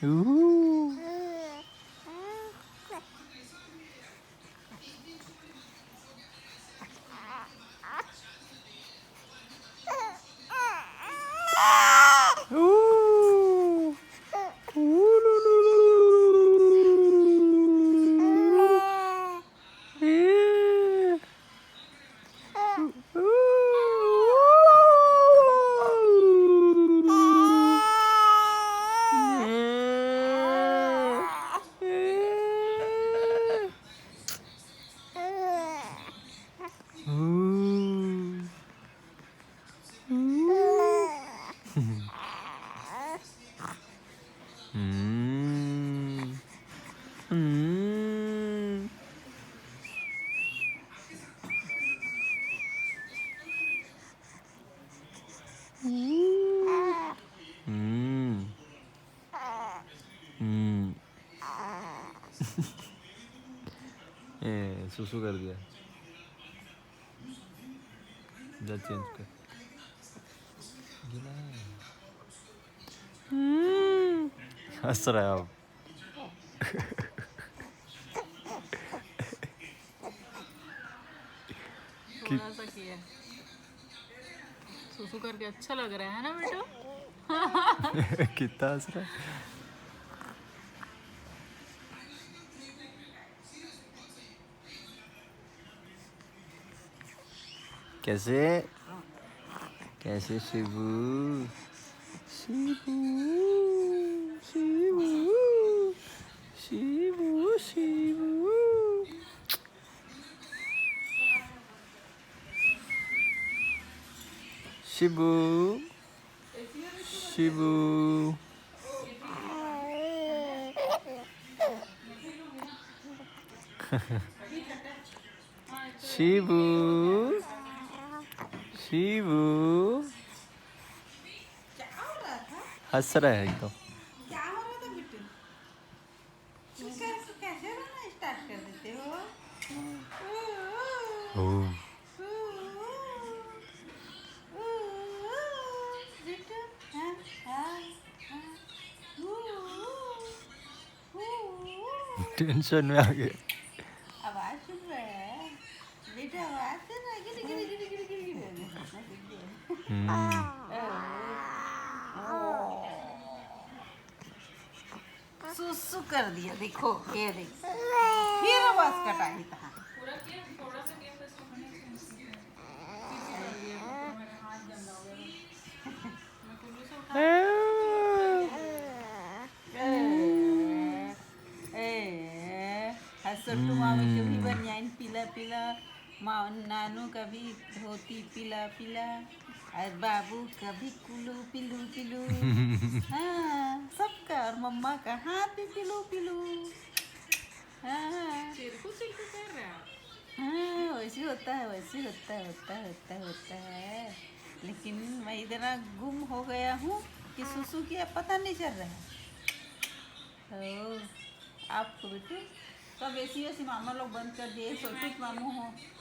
Ooh. Ooh. Yeah. सुसु कर दिया। जा चेंज कर। हंस रहा है अब। थोड़ा सा किया सुसु करके अच्छा लग रहा है ना बेटा। कितना हंस रहा है। कैसे कैसे शिबू शिबू शिबू शिबू शिबू शिबू शिबू शिबू शिबू हंस रहा है एकदम। क्या हो रहा था बिट्टू? कैसे रोना स्टार्ट कर देते हो? बिट्टू, हाँ, हाँ, हाँ, टेंशन में आ गए। आवाज सुन रहा है बेटा, आवाज सुन रहा है। गिरी गिरी गिरी गिरी गिरी गिरी। सुसु कर दिया, देखो ये देख, फिर आवाज कटाई था। पूरा किया थोड़ा सा किया तो इसको मेरा हाथ गंदा हो गया। मैं कुल्लू से उठा हसटू मामी के भी बनियान पीला पीला, माँ नानू का भी धोती पीला पीला, और बाबू का भी कुलू पिलू पिलू। हाँ, सबका, और मम्मा का हाथ भी पिलू पिलू। हाँ चिरकू चिरकू कर रहा है। हाँ, वैसे होता है, वैसे होता है। लेकिन मैं इतना गुम हो गया हूँ कि सुसु किया पता नहीं चल रहा है। आपको बेटू कब ऐसी मामा लोग बंद कर दिए, सोचो मामू हो